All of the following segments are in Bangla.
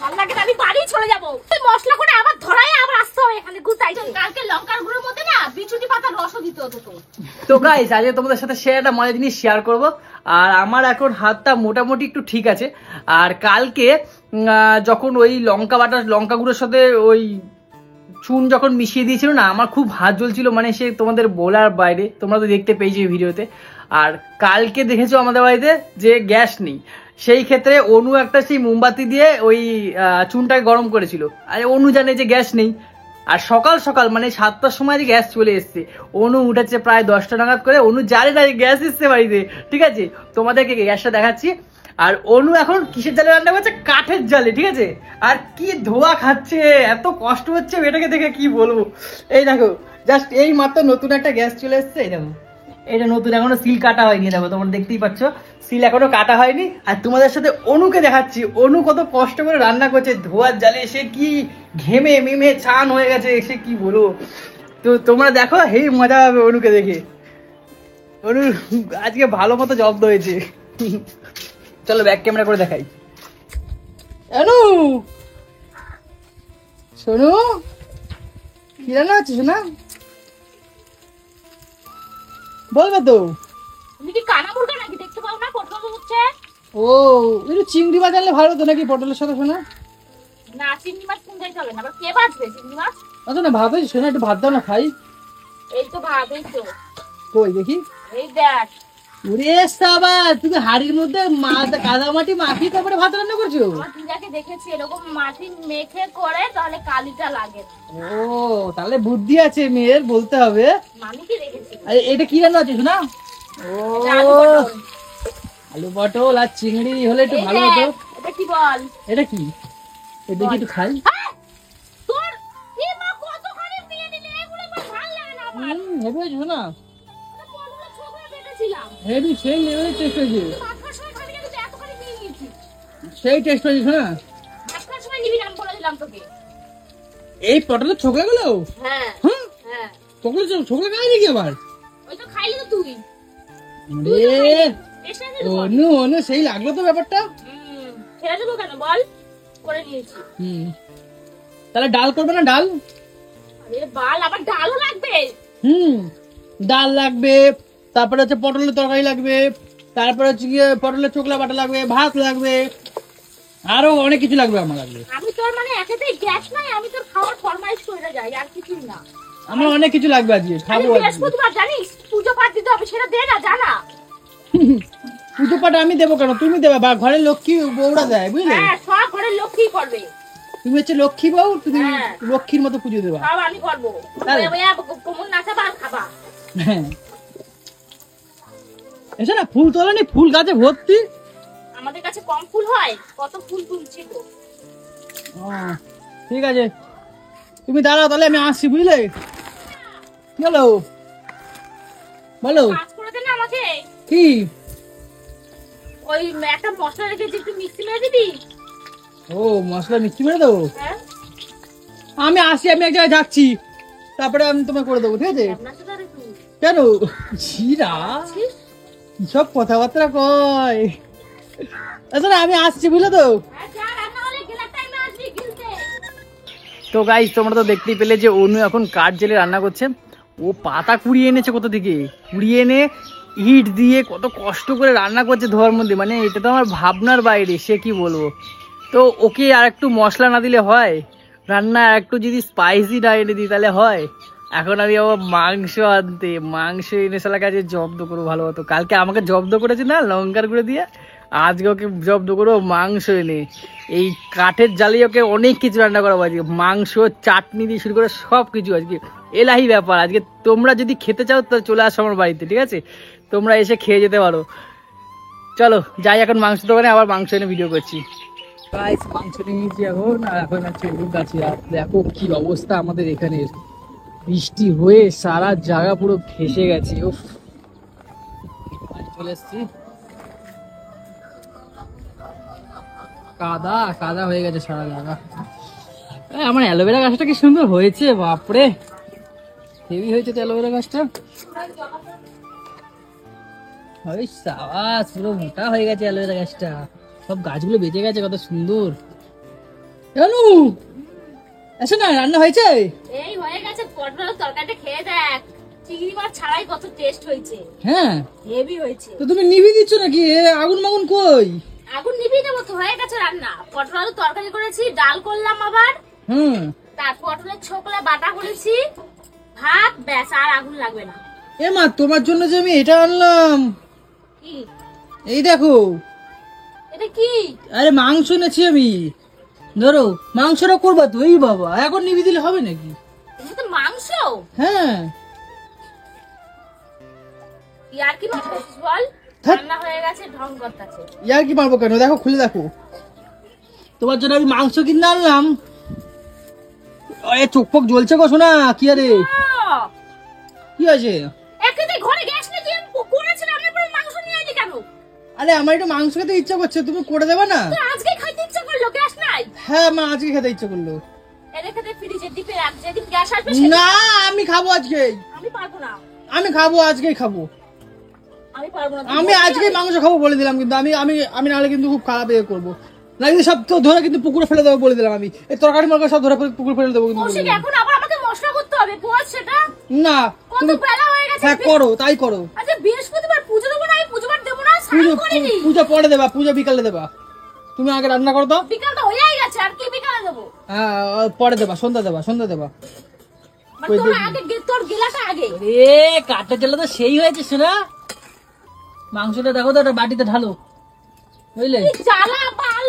ভালো লাগে না, আমি বাড়ি চলে যাবো। মশলা করে আবার ধরায় আবার আসতে হবে এখানে গুতাই। কালকে লঙ্কার গুঁড়োর মধ্যে না বিচুটি পাতার রসও দিতে হতো। তো গাইস আজকে তোমাদের সাথে একটা মজার জিনিস শেয়ার করব। আর আমার এখন হাতটা মোটামুটি একটু ঠিক আছে। আর কালকে যখন ওই লঙ্কা গুঁড়োর সাথে ওই চুন যখন মিশিয়ে দিয়েছিল না, আমার খুব হাত জ্বলছিল, মানে সে তোমাদের বলার বাইরে। তোমরা তো দেখতে পেয়েছো ভিডিওতে। আর কালকে দেখেছো আমাদের বাড়িতে যে গ্যাস নেই, সেই ক্ষেত্রে অনু একটা সেই মোমবাতি দিয়ে ওই চুনটাকে গরম করেছিল। আর অনু জানে যে গ্যাস নেই। আর সকাল সকাল মানে 7টার সময় যে গ্যাস চলে এসছে, অনু উঠেছে প্রায় 10টা নাগাদ করে। অনু জানে না গ্যাস এসছে বাড়িতে, ঠিক আছে? তোমাদেরকে গ্যাসটা দেখাচ্ছি। আর অনু এখন কিসের জালে রান্না করছে? কাঠের জালে, ঠিক আছে? আর কি ধোয়া খাচ্ছে, এত কষ্ট হচ্ছে এটাকে দেখে কি বলবো। এই দেখো, জাস্ট এই মাত্র নতুন একটা গ্যাস চলে এসছে। এই দেখো, এটা নতুন, এখনো সিল কাটা হয়নি। দেখো, তোমরা দেখতেই পাচ্ছ সিল এখনো কাটা হয়নি। আর তোমাদের সাথে অনুকে দেখাচ্ছি, অনু কত কষ্ট করে রান্না করছে ধোয়ার জালে। সে কি ঘেমে মিমে ছান হয়ে গেছে, সে কি বলবো। তো তোমরা দেখো, হেই মজা হবে অনুকে দেখে। অনু আজকে ভালো মতো জব্দ হয়েছে। চলো ব্যাক ক্যামেরা করে দেখাই। অনু, শোনো, কি রান্না হচ্ছে শোনা? বলবে তো। তুমি কি কানা মুরগা নাকি? দেখতে পাও না পটল হচ্ছে? ও, একটু চিংড়ি মাছ আনলে ভালো হতো নাকি পটলের সাথে শোনা? না, চিংড়ি মাছ কোনটাই চলে না। আবার কে বাজবে চিংড়ি মাছ? আচ্ছা না, ভাত হয়েছে শোনা, একটু ভাত দাও না খাই। এই তো ভাত, এই তো। কই দেখি। এই দেখ। ওরে সাবা, তুমি হাড়ির মধ্যে কাদা মাটি মাখিয়ে তারপরে ভাত রান্না করছো? আমার দিদাকে দেখেছি এরকম মাটি মেখে করে, তাহলে কালিটা লাগে। ও, তাহলে বুদ্ধি আছে মেয়ের, বলতে হবে। আমি কি দেখেছি। আরে এটা কি রান্না হচ্ছে শোনা? ও, আলু পটল। আলু পটল আর চিংড়ি হলে একটু এই ভালো দেখ, হতো। এটা কি বল? এটা কি? এটা দেখি একটু খাই। হ্যাঁ? তোর এ মা কতখানি দিয়ে দিলে, এগুলো আমার ভালো লাগে না আমার। হেভি হয়েছে শোনা, এটা পটলের ছোকরা বেটেছিলাম। হেভি, সেই লেভেলের টেস্ট হয়েছে। মাখার সময় খাবি না, কিন্তু এতখানি নিয়ে নিয়েছি। সেই টেস্ট হয়েছে শোনা। মাখার সময় নিবি না, আমি বলে দিলাম তোকে। এই পটলের ছোকলা গুলো, হ্যাঁ হ্যাঁ, হ্যাঁ, পটলের ছোকলা খাই নাকি আবার? ওই তো খাইলি তো তুই। রে, টেস্ট আছে তো বল। অনু অনু সেই লাগলো তো ব্যাপারটা। ছেড়ে দেবো কেন বল? করে নিয়েছি। তাহলে ডাল করবে না? ডাল, আরে বাল, আবার ডালও লাগবে? ডাল লাগবে, তারপরে হচ্ছে পটলের তরকারি লাগবে, তারপরে হচ্ছে গিয়ে পটলের চোকলা বাটা লাগবে, ভাত লাগবে, আরো অনেক কিছু লাগবে। আমার লাগবে। আমি তোর মানে একেতেই গ্যাস নাই, আমি তোর খাওয়ার ফরমাইশ করে যাই, আর কিছুই না। আমার অনেক কিছু লাগবে আজকে, আরে খাবো আজকে। বৃহস্পতিবার জানিস পুজো পাঠ দিতে হবে, সেটা দে না, জানা? পুজো পাটা আমি দেবো কেন? তুমি দেবে, বা ঘরের লক্ষ্মী বউরা দেয়, বুঝলে? হ্যাঁ, সব ঘরের লক্ষ্মী করবে। তুমি হচ্ছে লক্ষ্মী বউ, তুমি হ্যাঁ। লক্ষ্মীর মতো পুজো দেবা। সব আমি করবো। তাই? কোমর নাচাবা আর খাবা। হ্যাঁ, এসে না ফুল তোলেনি, ফুল গাছে ভর্তি। আমাদের কাছে কম ফুল হয়, কত ফুল তুলছি তো। ঠিক আছে, তুমি দাঁড়াও তাহলে, আমি আসছি, বুঝলে? বলো বলো। কাজ করে দে না আমাকে। কি? ওই একটা মশলা রেখেছি, একটু মিক্সি মেরে দিবি? ও, মশলা মিষ্টি মেরে দেবো? হ্যাঁ, আমি আসি, আমি এক জায়গায় যাচ্ছি, তারপরে আমি তোমায় করে দেবো, ঠিক আছে? আপনার সাথে আর একটু কেন? ঝিরা সব কথাবার্তা কয়। আচ্ছা আমি আসছি, বুঝলে তো? হ্যাঁ, যা, রান্না হলে গেলার টাইমে আসবি গিলতে। তো গাইস, তোমরা তো দেখতেই পেলে যে অনু এখন কাঠ জেলে রান্না করছে। ও পাতা কুড়িয়ে এনেছে কোথা থেকে, কুড়িয়ে এনে ইট দিয়ে কত কষ্ট করে রান্না করছে ধোয়ার মধ্যে। মানে এটা তো আমার ভাবনার বাইরে, সে কি বলবো। তো ওকে আর একটু মশলা না দিলে হয়? রান্না আর একটু যদি স্পাইসি না এনে দিই তাহলে হয়? এখন আমি আবার মাংস এনে শালা কাছে জব্দ করবো, ভালো হতো। কালকে আমাকে জব্দ করেছে না লঙ্কার গুঁড়ো দিয়ে, আজকে ওকে জব্দ করবো মাংস এনে। এই কাঠের জালে ওকে অনেক কিছু রান্না করাবো আজকে, মাংস, চাটনি দিয়ে শুরু করে সব কিছু আজকে এলাহি ব্যাপার আজকে। তোমরা যদি খেতে চাও তো চলে আসো আমার বাড়িতে, ঠিক আছে? তোমরা এসে খেয়ে যেতে পারো। চলো যাই এখন মাংস দোকানে, আবার মাংস এনে ভিডিও করছি। মাংস নিয়ে নিয়েছি এখন, আর এখন আছে গাছে। আর দেখো কি অবস্থা আমাদের এখানে, বৃষ্টি হয়ে সারা জায়গা পুরো ভেসে গেছে। উফ, চলে এসছি, কাদা কাদা হয়ে গেছে সারা জায়গা। আমার অ্যালোভেরা গাছটা কি সুন্দর হয়েছে, বাপরে, হেভি হয়েছে তো অ্যালোভেরা গাছটা। ওই সাবাস, পুরো মোটা হয়ে গেছে অ্যালোভেরা গাছটা। সব গাছগুলো বেঁচে গেছে, কত সুন্দর। জানু এসে না, রান্না হয়েছে? এই হয়ে গেছে, পটলের তরকারিটা খেয়ে দেখ, চিংড়ি মাছ ছাড়াই কত টেস্ট হয়েছে। হ্যাঁ, হেভি হয়েছে। তো তুমি নিভি দিচ্ছ নাকি? আগুন মাগুন কই? আগুন নিভিয়ে দেবো তো, হয়ে গেছে রান্না। পটল আলু তরকারি করেছি, ডাল করলাম আবার, তার পটলের ছোকলা বাটা করেছি, ভাত, ব্যাস, আর আগুন লাগবে না। এ মা, তোমার জন্য যে আমি এটা আনলাম, কি এই দেখো। এটা কি? আরে মাংস এনেছি আমি, ধরো মাংসটা করবা তো। এই বাবা, এখন নিভি দিলে হবে নাকি? এটা তো মাংস। হ্যাঁ, ইয়ার কি মাছ বল? ধ্যাৎ। রান্না হয়ে গেছে, ঢং করতেছে। ইয়ার কি পারবো কেন? দেখো, খুলে দেখো, তোমার জন্য আমি মাংস কিনে আনলাম। আরে চোখ ফোক জ্বলছে গো শোনা। কি আরে কি আছে? একদিন ঘরে গ্যাস নেই, তুই করেছিস রান্নার পরে মাংস নিয়ে আইলি কেন? আরে আমার একটু মাংস খেতে ইচ্ছা করছে, তুমি করে দেবে না? তুই আজকে খাইতে ইচ্ছা করলো, গ্যাস নাই? হ্যাঁ মা, আজকে খেতে ইচ্ছা করলো। রেখে দে ফ্রিজে, ডিপে রাখ, যেদিন গ্যাস আসবে সেদিন। না, আমি খাবো আজকে। আমি পারবো না, আমি খাবো, আজকেই খাবো। আমি পারবো না। আমি আজকেই মাংস খাবো বলে দিলাম, কিন্তু আমি আমি আমি নাহলে কিন্তু খুব খারাপ ইয়ে করবো। লাগলে সব তো ধরে কিন্তু পুকুরে ফেলে দেবো বলে দিলাম আমি। এই তরকারি মরকা সব ধরে পুকুরে ফেলে দেবো কিন্তু বলে কৌশিক, দিলাম। এখন আবার আমাকে মশলা করতে হবে, পোয়াজ সেটা। না, কত তুমি বেলা হয়ে গেছে। হ্যাঁ করো, তাই করো। আচ্ছা, বৃহস্পতিবার পুজো দেবো না, আমি পুজোবার দেবো না, স্নান করিনি। পূজা পরে দেবা, পূজা বিকালে দেবা। তুমি আগে রান্না করো তো। বিকাল তো হয়েই গেছে, আর কি বিকালে দেবো? হ্যাঁ, পরে দেবা, সন্ধ্যা দেবা, সন্ধ্যা দেবা। মানে তোর আগে তোর গেলাটা আগে। এ কাঠটা জ্বালা তো সেই হয়েছে শোনা। মাংসটা দেখো তো, একটা বাটিতে ঢালো, বুঝলে? কি জ্বালা বাল,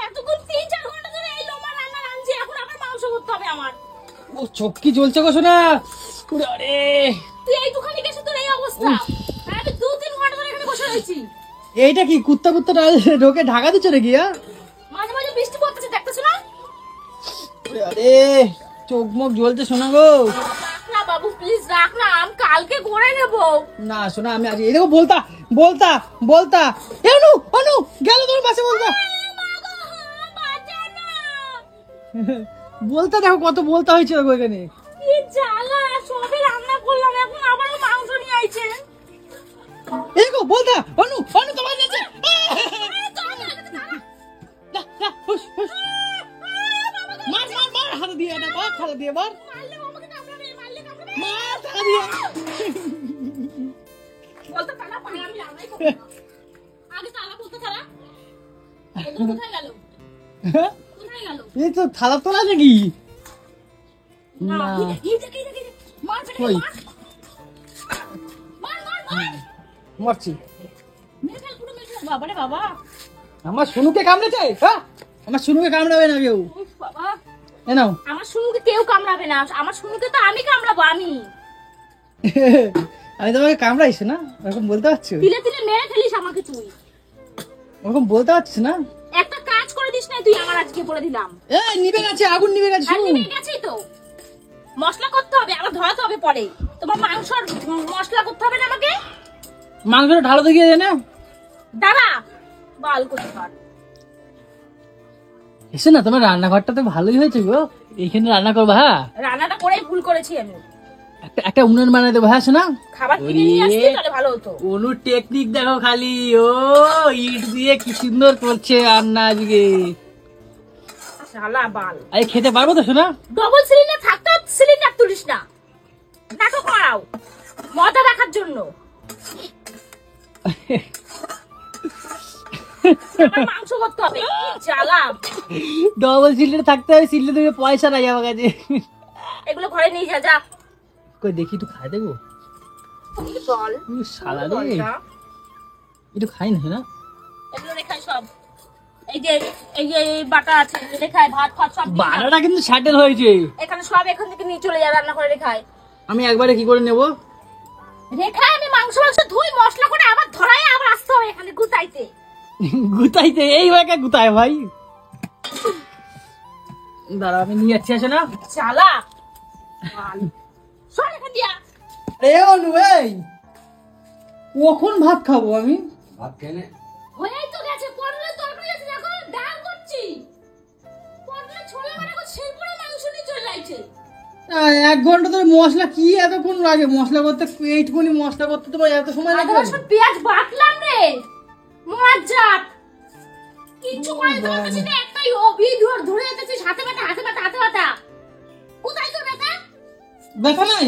এতক্ষণ 3-4 ঘন্টা ধরে এই লোমা রান্না রাঁধছি, এখন আবার মাংস করতে হবে আমার। ও চোখ কি জ্বলছে গো শোনা। আরে তুই এইটুখানি গেছে, তোর এই অবস্থা। আর আমি 2-3 ঘন্টা ধরে এখানে বসে রয়েছি। এইটা কি কুত্তা কুত্তা ঢোকে ঢাকা দিচ্ছ নাকি? মাঝে মাঝে বৃষ্টি পড়তেছে, দেখতেছ না? আরে চোখ মুখ জ্বলছে শোনা গো। রাখ না বাবু, প্লিজ রাখ না, আমি কালকে করে নেবো। না শোনা, আমি আজ এই দেখো বলতা বলতা বলতা অনু অনু গেল তোমার পাশে বলতা। বলতা দেখো কত বলতা হয়েছে দেখো এখানে। কি জ্বালা, সবে রান্না করলাম, এখন আবার মাংস নিয়ে আইছে। এই দেখো বলতা, অনু অনু তোমার কাছে। না না, হুশ হুশ, মার মার মার, হাত দিয়ে এটা মার, হাত দিয়ে মার, মারলে আমাকে কামড়াবে, মারলে কামড়াবে। মার হাত দিয়ে। বলতে তালা পায়, আমি রান্নাই করব না। আগে তালা বলতে তালা। বলতে কোথায় গেল? কোথায় গেল? এই তো থালা তোলা নাকি? না, না। এই যে মার ফেলে কই? মার। মার মার মার। মারছি। মেরে ফেল, পুরো মেরে ফেল। বাবা রে বাবা। আমার শুনুকে কামড়েছে? হ্যাঁ, আমার শুনুকে কামড়াবে না কেউ। উফ বাবা। এ নাও। আমার শুনুকে কেউ কামড়াবে না, আমার শুনুকে তো আমি কামড়াবো, আমি। আমি তোমাকে কামড়াইছি না, ওরকম বলতে পারছো? তিলে তিলে মেরে ফেলিস আমাকে তুই। ওরকম বলতে পারছিস না? একটা কাজ করে দিস না তুই, আমার আজকে বলে দিলাম। এই নিভে গেছে, আগুন নিভে গেছে। আর নিভে গেছেই তো। মশলা করতে হবে, আবার ধরাতে হবে পরে। তোমার মাংসর মশলা করতে হবে না আমাকে? মাংসটা ঢালো তো গিয়ে না। দাঁড়া, বাল কোথাকার। এসে না, তোমার রান্নাঘরটা তো ভালোই হয়েছে গো। এইখানে রান্না করবো। হ্যাঁ, রান্নাটা করেই ভুল করেছি আমি। একটা একটা উনুন বানাই দেবো। হ্যাঁ শোনা, খাবার কিনে নিয়ে আসতে তাহলে ভালো হতো। অনু টেকনিক দেখো খালি। ও ইট দিয়ে কি সুন্দর করছে রান্না আজকে। শালা বাল। আরে খেতে পারবো তো শোনা? ডবল সিলিন্ডার থাকতে সিলিন্ডার তুলিস না, নাটক মারাও মজা রাখার জন্য। আমার মাংস করতে হবে, কি জ্বালা। ডবল সিলিন্ডার থাকতে হবে, সিলিন্ডার তুমি পয়সা নাই আমার কাছে। এগুলো ঘরে নিয়ে যা, যা। কই দেখি, একটু খাই দেবো। বল শালা রে, একটু খাই না না। এগুলো রেখাই সব। এই যে এই বাটা আছে, রেখায় ভাত ফাত সব দিয়ে দাও। বানাটা কিন্তু স্যাটেল হয়েছে। এখানে সব এখান থেকে নিয়ে চলে যা, রান্না করে রেখায়। আমি একবারে কি করে নেব? রেখায় আমি মাংস ধুই, মশলা করে আবার ধরাই, আবার আসতে হবে এখানে গুতাইতে। গুতাইতে এই ভাবে গুতায় ভাই। দাঁড়া, আমি নিয়ে যাচ্ছি। আসে না জ্বালা বাল। সর এখান দিয়া। রে অনু, এই কখন ভাত খাবো আমি? ভাত খেলে হয়েই তো গেছে, পটলের তরকারি আছে, দেখো ডাল করছি। পটলের ছোলা বানাবো, শিরপুরে মাংস নিয়ে চলে যাইছে। 1 ঘন্টা ধরে মশলা কি এতক্ষণ লাগে মশলা করতে? এইটুকুনি মশলা করতে তোমার এত সময় আদা লাগে? রসুন পেঁয়াজ বাটলাম রে, মজ্জাত। কিচ্ছু করে দিতে পারছিস না, একটাই ভিডিও ধরে যেতেছিস হাতে ব্যথা নাই?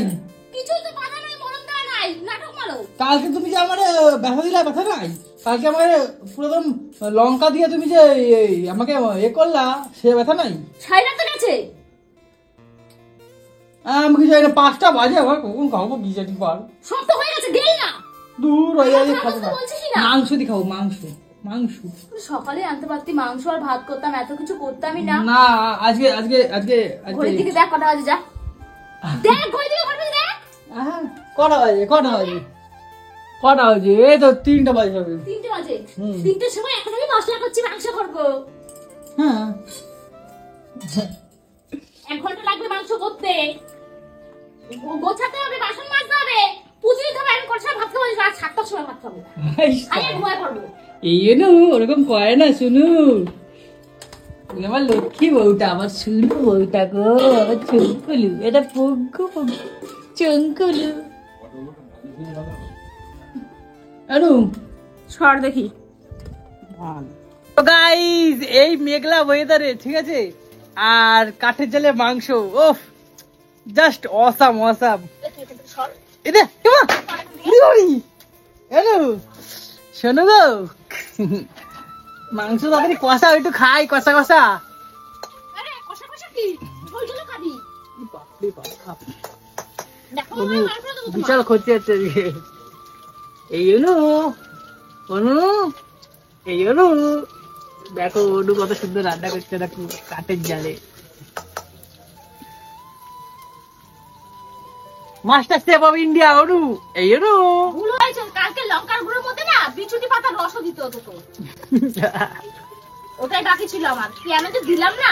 কিছুই তো বাধা নাই, মরণ দেওয়া নাই, নাটক মারো। কালকে তুমি যে আমারে ব্যথা দিলা, ব্যথা নাই? কালকে আমারে পুরোদম লঙ্কা দিয়ে তুমি যে আমাকে করলা, সে ব্যথা নাই? ছাইরা তো গেছে। আমি কি জানি না, 5টা বাজে, আমার কখন খাবো কি জানি পার। সব তো হয়ে গেছে, গেল না। দূর হয়ে যাবে, আমার খাবো না। কথা বলছিস না? মাংস দিয়ে খাবো, মাংস। সকালে আনতে পারতি মাংস, আর ভাত করতাম, এত কিছু করতামই না। না, আজকে ঘড়ির দিকে দেখ কটা বাজে, যা দেখ ঘড়ির দিকে, ঘড়ির দিকে দেখ। কটা বাজে? এই তো 3টা বাজে হবে। 3টে বাজে? 3টের সময় এখন আমি মশলা করছি, মাংস করবো। হ্যাঁ, 1 ঘন্টা লাগবে মাংস করতে। গোছাতে হবে, বাসন মাজতে হবে, পুজো দিতে হবে। আমি কটার সময় ভাত খাবো? রাত 7টার সময় ভাত খাবো। আমি ঘুমায় পড়বো। এই ওরকম করে না, শুনু। আমার লক্ষ্মী বউটা, আমার শুনু বউটা গো, আমার চঙ্কুলু, এটা পঙ্কু চঙ্কুলু। আনু সর দেখি। গাইস, এই মেঘলা ওয়েদারে, ঠিক আছে, আর কাঠের জালে মাংস, ওফ, জাস্ট অসাম। এটা কেমন শোনো গো, মাংস তাড়াতাড়ি কষা, একটু খাই, কষা। আরে কষা কষা কি? ঝোল ঝোল খাবি? দেখো বিশাল ক্ষতি হচ্ছে এই দেখো অনু কত সুন্দর রান্না করছে, দেখো কাঠের জালে। মাস্টার শেফ অফ ইন্ডিয়া অনু, ভুল হয়েছে। কালকে লঙ্কার গুঁড়োর মধ্যে না বিচুটি পাতার রসও দিতে হতো তো। ওটাই বাকি ছিল আমার, কি আমি তো দিলাম না।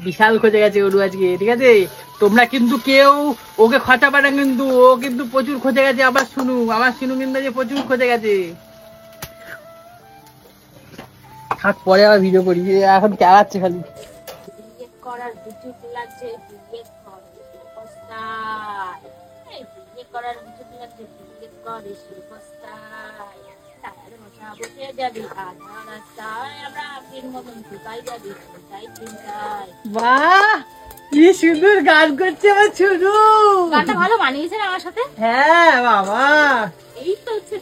বিশাল খোঁজে গেছে অনু আজকে, ঠিক আছে। তোমরা কিন্তু কেউ ওকে খচাবে না, কিন্তু ও কিন্তু প্রচুর খোঁজে গেছে। আমার শুনু কিন্তু যে প্রচুর খোঁজে গেছে। থাক, পরে আবার ভিডিও করি, এখন চালাচ্ছে খালি। বিয়ে করার বিচুট লাগছে, বিয়ে করার বিচুট লাগছে, বিয়ে করে সুপারস্টার। তার মশা বসে যাবি আধা রাস্তায়, আমরা আখির মতন ঢুকাই যাবি তাই চিন্তায়। বাহ, কি সুন্দর গান করছে আমার শুনু। গানটা ভালো মানিয়েছে না আমার সাথে? হ্যাঁ বাবা, এই তো হচ্ছে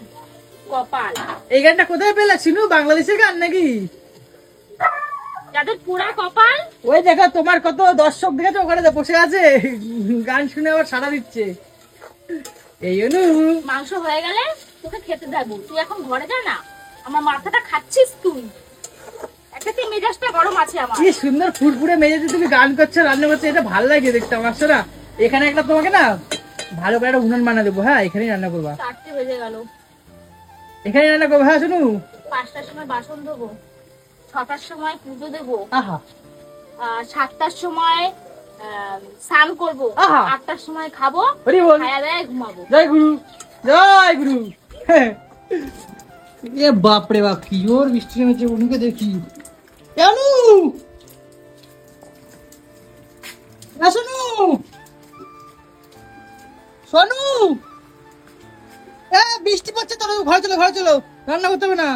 কপাল। এই গানটা কোথায় পেলে শুনু? বাংলাদেশের গান নাকি? যাদের পুরা কপাল, ওই দেখো তোমার কত দর্শক দেখেছো, ওখানে বসে আছে, গান শুনে আবার সাড়া দিচ্ছে। এই মাংস হয়ে গেলে তোকে খেতে দেবো। তুই এখন ঘরে যা না, আমার মাথাটা খাচ্ছিস তুই। একাতে মেজাজটা গরম আছে আমার। কি সুন্দর ফুরফুরে মেজেতে তুমি গান করছো, রান্না করছো, এটা ভালো লাগে দেখতে আমার। শোনা, এখানে একটা তোমাকে না ভালো করে একটা উনুন বানা দেবো। হ্যাঁ, এখানেই রান্না করবা। 4টে বেজে গেল, এখানেই রান্না করবো। হ্যাঁ শুনু, 5টার সময় বাসন ধোবো, 6টার সময় পুজো দেবো, আহা 7টার সময় স্নান করবো, আহা। 8টার সময় খাবো, হরি বল, খায়া দায়া ঘুমাবো। জয় গুরু। এ বাপরে বাপ, কি জোর বৃষ্টি নেমেছে, অনুকে দেখি। অনু, শোনু, বৃষ্টি পড়ছে, চলো ঘরে চলো, রান্না করতে হবে না।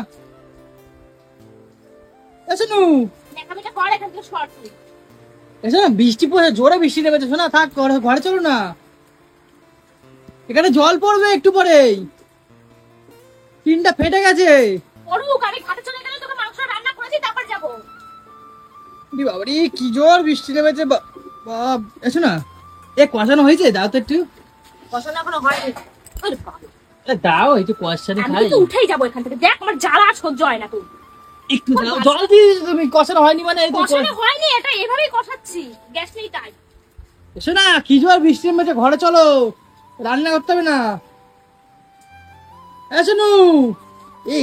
শোনু, দেখাবিটা কর, এখান থেকে শর্ট তুই। এসো না, বৃষ্টি পড়ছে, জোরে বৃষ্টি নেমেছে। শোনা, থাক, ঘরে চলো না, এখানে জল পড়বে একটু পরেই, টিনটা ফেটে গেছে। পড়ুক, আমি ঘাটে চলে গেলে তোকে মাংস রান্না করেছি, তারপর যাবো। বাবারে, কি জোর বৃষ্টি নেমেছে। বাপ, এসো না, কষানো হয়েছে, দাও তো একটু। কষানো এখনো হয়নি। ওরে বাবা, দাও একটু কষানো আমি খাই। তো উঠেই যাবো এখান থেকে। দেখ আমার জ্বালা আর সহ্য হয় না। তুই একটু দাও, জল দিয়ে তুমি। কষানো হয়নি মানে? এই তো কষানো হয়নি, এটা এভাবেই কষাচ্ছি, গ্যাস নেই তাই। এসো না, কি জোর বৃষ্টি নেমেছে, ঘরে চলো, রান্না করতে হবে না। শোনো,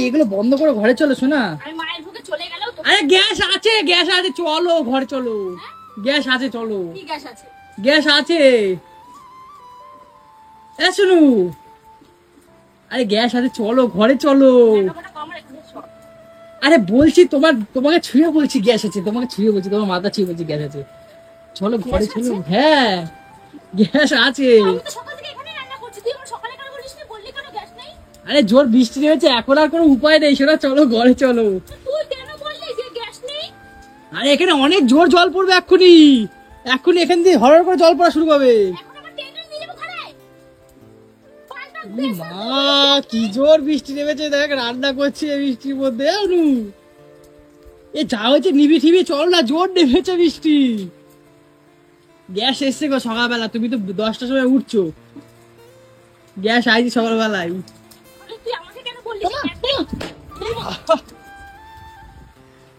এগুলো বন্ধ করে ঘরে চলো। শোনা, আমি মায়ের ভুগে চলে গেলেও তো। আরে গ্যাস আছে, চলো ঘরে চলো। গ্যাস আছে, চলো। কি গ্যাস আছে? গ্যাস আছে। শোনো, আরে গ্যাস আছে, চলো ঘরে চলো। আরে বলছি তোমাকে ছুঁয়ে বলছি গ্যাস আছে, তোমার মাথা ছুঁয়ে বলছি গ্যাস আছে, চলো ঘরে চলো। হ্যাঁ, গ্যাস আছে। আমি তো সকাল থেকে এখানে রান্না করছি, তুই আমার সকালে কেন বলিস না? বললি কেন গ্যাস নেই? আরে জোর বৃষ্টি নেমেছে, এখন আর কোনো উপায় নেই। শোনা, চলো ঘরে চলো। তুই কেন বললি যে গ্যাস নেই? আরে এখানে অনেক জোর জল পড়বে এক্ষুনি এখান দিয়ে হরর করে জল পড়া শুরু হবে। এখন আমার টেন্ডার নিয়ে যাবো। মা কি জোর বৃষ্টি নেমেছে, দেখ রান্না করছি এই বৃষ্টির মধ্যে। আনু এ যা হয়েছে নিবি ঠিবি চল না, জোর নেমেছে বৃষ্টি। গ্যাস এসছে গো সকালবেলা, তুমি তো 10টার সময় উঠছো, গ্যাস আইছি সকালবেলায়। তুই আমাকে কেন বললি?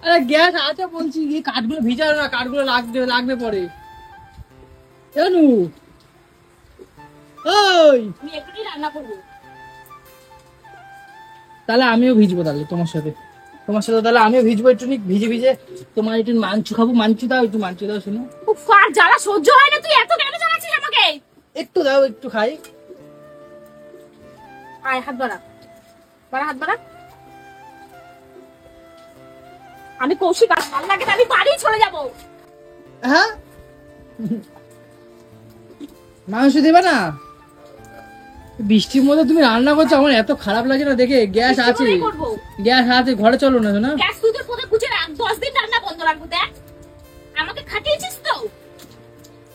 আরে গ্যাস আছে বলছি, এই কাঠগুলো ভিজানো না, কাঠগুলো লাগবে পরে। জানু ওই আমি এখনই রান্না করবো। তাহলে আমিও ভিজবো, তাহলে তোমার সাথে তাহলে আমিও ভিজবো একটু, ভিজে ভিজে তোমার একটু মাংস খাবো। মাংস দাও, একটু মাংস দাও শুনো। উফ, আর জ্বালা সহ্য হয় না, তুই এত কেন জ্বালাচ্ছিস আমাকে? একটু দাও, একটু খাই। আয় হাত বাড়া, হাত বাড়া। আমি কৌশিক, আর ভালো লাগে না, আমি বাড়ি চলে যাবো। হ্যাঁ মাংস দেবে না? বৃষ্টির মধ্যে তুমি রান্না করছো, আমার এত খারাপ লাগে না দেখে। গ্যাস আছে, গ্যাস আছে, ঘরে চলো না না। গ্যাস তুই তোর পথে গুছে রাখ, 10 দিন রান্না বন্ধ রাখবো। দেখ আমাকে খাটিয়েছিস তো,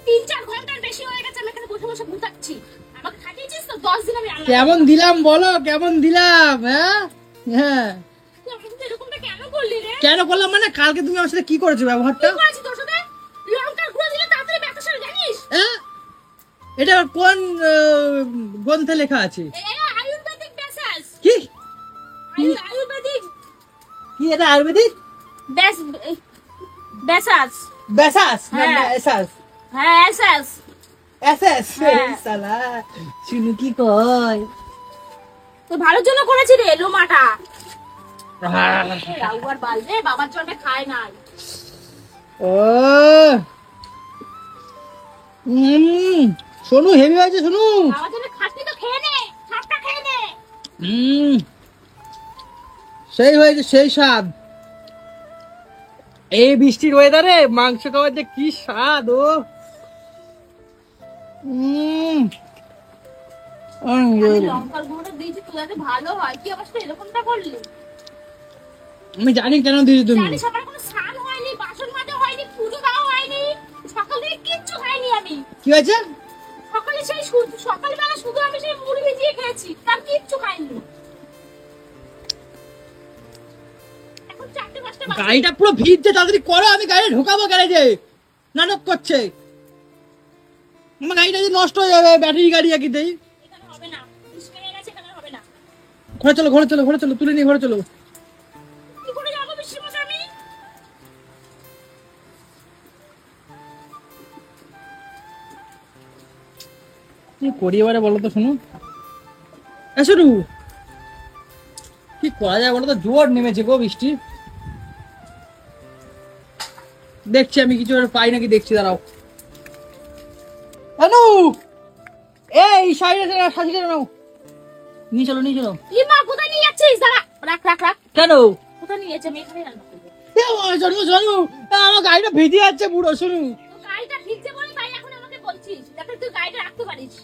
3-4 ঘন্টার বেশি হয়ে গেছে আমি এখানে বসে বসে ঘুমাচ্ছি। আমাকে খাটিয়েছিস তো 10 দিন আমি রান্না। কেমন দিলাম বলো, কেমন দিলাম? হ্যাঁ হ্যাঁ তুই আমাকে এরকমটা কেন করলি রে? কেন করলাম মানে? কালকে তুমি আমার সাথে কি করেছো ব্যবহারটা? কি করেছি তোর সাথে? লঙ্কার গুঁড়ো দিলে তাড়াতাড়ি ব্যথা সেরে, জানিস? হ্যাঁ এটা আবার কোন গ্রন্থে লেখা আছে? আয়ুর্বেদিক বেসাস। কি আয়ুর্বেদিক কি এটা আয়ুর্বেদিক বেসাস। বেসাস না হ্যাঁ। এসাস? হ্যাঁ এসাস। এসএস হ্যাঁ। সালা শুনু কি কয়। তো ভালোর জন্য করেছি রে, লোমাটা। রাউয়ার বাল রে, বাবার জন্মে খায় নাই। ও শোনু হেভি হয়েছে শোনু। বাবার জন্য খাটনি তো খেয়ে নে, খাটটা খেয়ে নে। সেই হয়েছে, সেই স্বাদ। এই বৃষ্টির ওয়েদারে মাংস খাওয়ার যে কি স্বাদ। ও লঙ্কার গুঁড়োটা দিয়েছি তো যাতে ভালো হয়, কি অবস্থা এরকমটা করলি? আমি জানি কেন দিয়েছি তুমি। জানিস আমার কোনো স্নান হয়নি, বাসন মাজা হয়নি, পুজো দেওয়া হয়নি, সকাল থেকে কিচ্ছু খাইনি আমি। কি হয়েছে? সকালে সেই সকালবেলা শুধু আমি সেই মুড়ি ভিজিয়ে খেয়েছি, তার কিচ্ছু খাইনি। এখন 4-5টা বাজে। গাড়িটা পুরো ভিজছে, তাড়াতাড়ি করো, আমি গাড়ি ঢোকাবো গ্যারেজে। নাটক করছে। আমার গাড়িটা যে নষ্ট হয়ে যাবে, ব্যাটারি গাড়ি একইতেই। এখানে হবে না, বৃষ্টি হয়ে গেছে, এখানে হবে না। ঘরে চলো, তুলে নিয়ে ঘরে চলো। কি করে যাবো বৃষ্টির মধ্যে আমি? কি করি এবারে বলো তো শুনু। শুরু কি করা যায় বলো তো? জোর নেমেছে গো বৃষ্টি। দেখছি আমি কিছু পাই নাকি, দেখছি, দাঁড়াও। অনু এই শাড়িটা সাজিয়ে নাও, নিয়ে চলো। ই মা, কোথায় নিয়ে যাচ্ছিস? দাঁড়া, রাখ। কেন? কোথায় নিয়ে যাচ্ছে? আমি এখানে রান্না করবো। শোনো আমার গাড়িটা ভিজে যাচ্ছে পুরো। শুনু তো গাড়িটা ভিজছে বলে তাই এখন আমাকে বলছিস, যাতে তুই গাড়িটা রাখতে পারিস।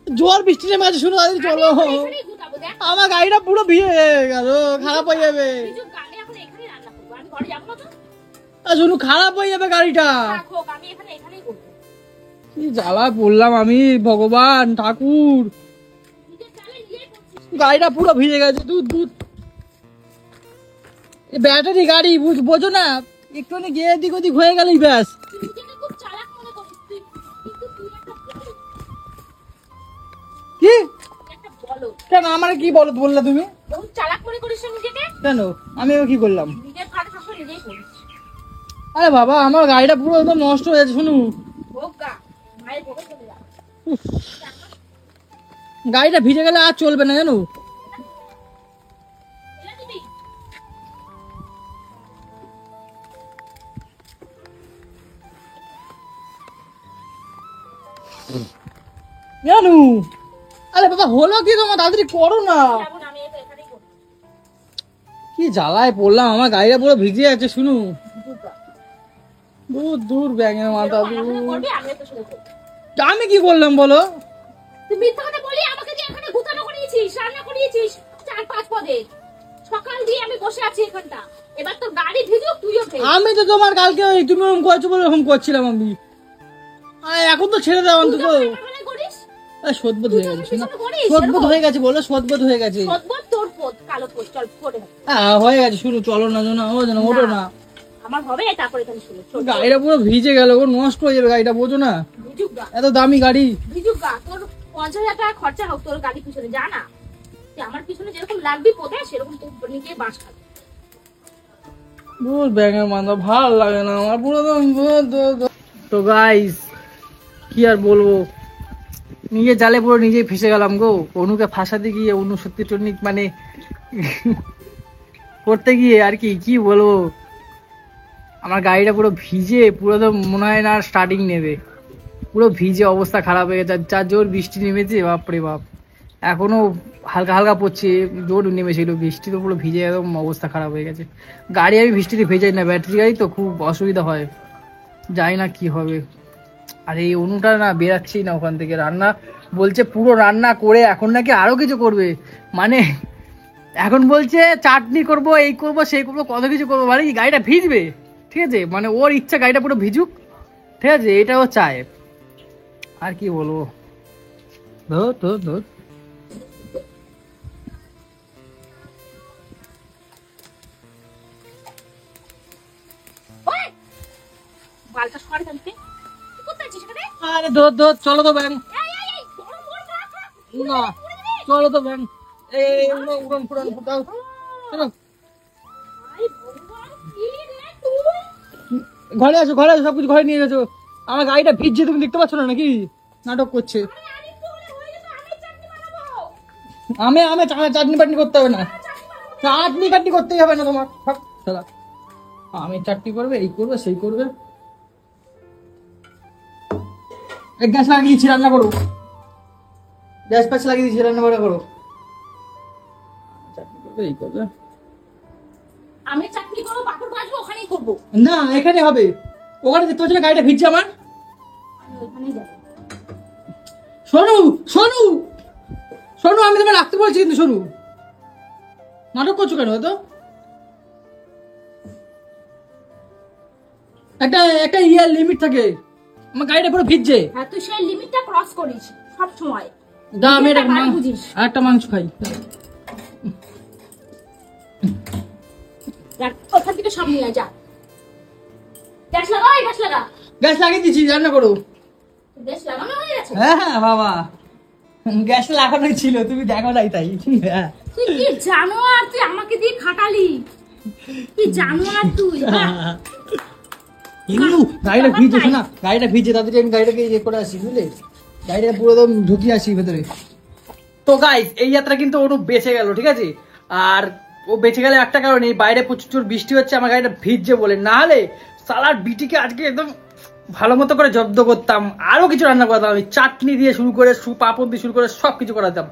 জোর বৃষ্টি নেমে আছে, শুনো তাড়াতাড়ি চলো। আমি এখানেই গুটাবো, দেখ। আমার গাড়িটা পুরো ভিজে গেল, খারাপ হয়ে যাবে। বিজু, গাড়ি এখন এখানেই রান্না করবো, আমি ঘরে যাবো না তো। শুনু খারাপ হয়ে যাবে গাড়িটা। রাখ হোক, আমি এখানেই করবো। কি জ্বালা পড়লাম আমি, ভগবান ঠাকুর। নিজের চালে নিজেই করছিস। গাড়িটা পুরো ভিজে গেছে। দুধ ব্যাটারি গাড়ি, বোঝো না, একটুখানি গিয়ে এদিক ওদিক হয়ে গেলেই ব্যাস। তুই নিজেকে খুব চালাক মনে করিস তুই, কিন্তু তুই একটা বলো। কেন আমার কি বললে তুমি? বহুত চালাক মনে করিস না নিজেকে? কেন আমি এবার কি করলাম? নিজের কাজ সবসময় নিজেই করিস। আরে বাবা আমার গাড়িটা পুরো একদম নষ্ট হয়ে যাচ্ছে। শুনু হোক গা, মায়ের ভোগে চলে যা। গাড়িটা ভিজে গেলে আর চলবে না জানো। এলা দিবি? জানু আরে বাবা হলো কি তোমার, তাড়াতাড়ি করো না। যাবো না, আমি এখানেই করবো। কি জ্বালায় পড়লাম, আমার গাড়িটা পুরো ভিজে যাচ্ছে। শুনু দূর ব্যাঙের মাথা এরকম দূর। আলাদা করবি, আমিও তো শুরু করবো। আমি কি করলাম বলো? তুই মিথ্যা কথা বলি, আমাকে দিয়ে এখানে গুতানো করিয়েছিস, রান্না করিয়েছিস 4-5 পদে। সকাল দিয়ে আমি বসে আছি এখানটা, এবার তোর গাড়ি ভিজুক, তুইও ভেজ। আমি তো তোমার কালকে ওই তুমি ওরকম করছো বলে ওরকম করছিলাম আমি। এখন তো ছেড়ে দাও অন্তত। তুই যখন এখানে করিস, সদবোধ হয়ে গেছে শোনা, পিছনে করিস, সদবোধ এরকম? হয়ে গেছে বলো, সদবোধ হয়ে গেছে। সদবোধ তোর পোত, কালো পোত, চল করে হবে। হয়ে গেছে, শুরু চলো না জোনা, ও যেন ওঠো না। আমার হবে, তারপরে এখানে শুনো। গাড়িটা পুরো ভিজে গেল, ও নষ্ট হয়ে যাবে গাড়িটা, বোঝো না? ভিজুক গা, এত দামি গাড়ি। ভিজুক গা, তোর 50,000 টাকা খরচা হোক তোর গাড়ি পিছনে, যা না। তুই আমার পিছনে যেরকম লাগবি পোতে, সেরকম তোর নিজে বাস খাবি। পুরো ব্যাঙের মাথা, ভাল লাগে না আমার পুরো। তো গাইস কি আর বলবো, নিজে জালে পুরো নিজেই ফেসে গেলাম গো। অনুকে ফাঁসাতে গিয়ে, অনু সত্যি টনিক মানে করতে গিয়ে আর কি কি বলবো, আমার গাড়িটা পুরো ভিজে, পুরো তো মনে হয় না স্টার্টিং নেবে, পুরো ভিজে অবস্থা খারাপ হয়ে গেছে। যা জোর বৃষ্টি নেমেছে বাপরে বাপ, এখনো হালকা হালকা পড়ছে, জোর নেমেছিল বৃষ্টি, তো পুরো ভিজে একদম অবস্থা খারাপ হয়ে গেছে। গাড়ি আমি বৃষ্টিতে ভেজাই না, ব্যাটারি গাড়ি তো খুব অসুবিধা হয়, জানি না কি হবে। আর এই অনুটা না বেরাচ্ছেই না ওখান থেকে, রান্না বলছে পুরো রান্না করে এখন নাকি আরো কিছু করবে, মানে এখন বলছে চাটনি করব, এই করব সেই করবো, কত কিছু করবো, মানে কি গাড়িটা ভিজবে, ঠিক আছে, মানে ওর ইচ্ছা গাড়িটা পুরো ভিজুক, ঠিক আছে, এটা ও চায়। আর কি বলবো, ধর ধর ধর। ওই, বালটা সর এখান থেকে। তুই কোথায় আছিস এখানে? আরে ধর ধর, চলো তো ব্যাং, এই, গরম গরম রাখ, রাখ। না চলো তো ব্যাং, এই উড়ন ফুড়ন ফুটাও, চলো আই ভগবান, কি রে তুই? ঘরে আসো, ঘরে আসো, সবকিছু ঘরে নিয়ে গেছো। আমার গাড়িটা ভিজছে, তুমি দেখতে পাচ্ছ না নাকি, নাটক করছে। আরে আমি তো বলে হয়ে যেত, আমি চাটনি বানাবো। আমি চাটনি পাটনি করতে হবে না, চাটনি কাটনি করতেই হবে না তোমার, থাক শালা। আমি চাটনি করবে, এই করবে সেই করবে। এক গ্যাস লাগিয়ে দিচ্ছি, রান্না করো, গ্যাস ফ্যাস লাগিয়ে দিচ্ছি, রান্না বান্না করো। চাটনি করবে, এই করবে। আমি চাটনি করবো, পাপড় ভাজবো, ওখানেই করবো। না এখানে হবে, ওখানে দেখতে পাচ্ছ না গাড়িটা ভিজছে আমার। আমি ওখানেই যাবো। শোনো শোনো শোনো, আমি তোমায় রাখতে বলছি কিন্তু, শোনো, নাটক করছো কেন তো? একটা একটা ইয়ার লিমিট থাকে, আমার গাড়িটা পুরো ভিজছে। হ্যাঁ, তুই সেই লিমিটটা ক্রস করিস সব সময়। দা আমি নিজেরটা একটা ভালো বুঝিস। একটা মাংস খাই। দেখ, ওখান থেকে সব নিয়ে যা। গ্যাস লাগা, গ্যাস লাগা। গ্যাস লাগিয়ে দিচ্ছি, রান্না করো। গ্যাস লাগানো হয়ে গেছে? হ্যাঁ হ্যাঁ বাবা, গ্যাস লাগানো ছিল, তুমি দেখো নাই তাই। হ্যাঁ। তুই কি জানোয়ার, তুই আমাকে দিয়ে খাটালি। কি জানোয়ার তুই, বাহ। কিন্তু গাড়িটা ভিজে, শোনা গাড়িটা ভিজে, তাড়াতাড়ি আমি গাড়িটাকে ইয়ে করে আসি, বুঝলে, গাড়িটা পুরো একদম ঢুকিয়ে আসি ভেতরে। তো গাইস এই যাত্রা কিন্তু ওর বেঁচে গেল, ঠিক আছে, আর ও বেঁচে গেলে একটা কারণে, বাইরে প্রচুর বৃষ্টি হচ্ছে, আমার গাড়িটা ভিজছে বলে, না হলে সালার বিটিকে আজকে একদম ভালো মতো করে জব্দ করতাম, আরো কিছু রান্না করতাম, আমি চাটনি দিয়ে শুরু করে পাঁপড় দিয়ে শুরু করে সব কিছু করাতাম।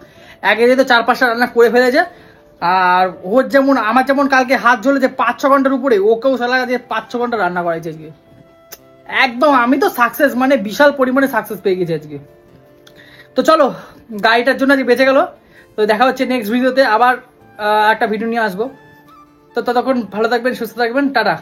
একে যেহেতু 4-5টা রান্না করে ফেলেছে, আর ওর যেমন আমার যেমন কালকে হাত জ্বলেছে 5-6 ঘন্টার উপরে, ওকেও সালা দিয়ে 5-6 ঘন্টা রান্না করাইছে আজকে। একদম আমি তো সাকসেস, মানে বিশাল পরিমাণে সাকসেস পেয়ে গেছি আজকে। তো চলো, গাড়িটার জন্য আজকে বেঁচে গেল। তো দেখা হচ্ছে নেক্সট ভিডিওতে, আবার একটা ভিডিও নিয়ে আসবো। তো ততক্ষণ ভালো থাকবেন, সুস্থ থাকবেন, টাটা।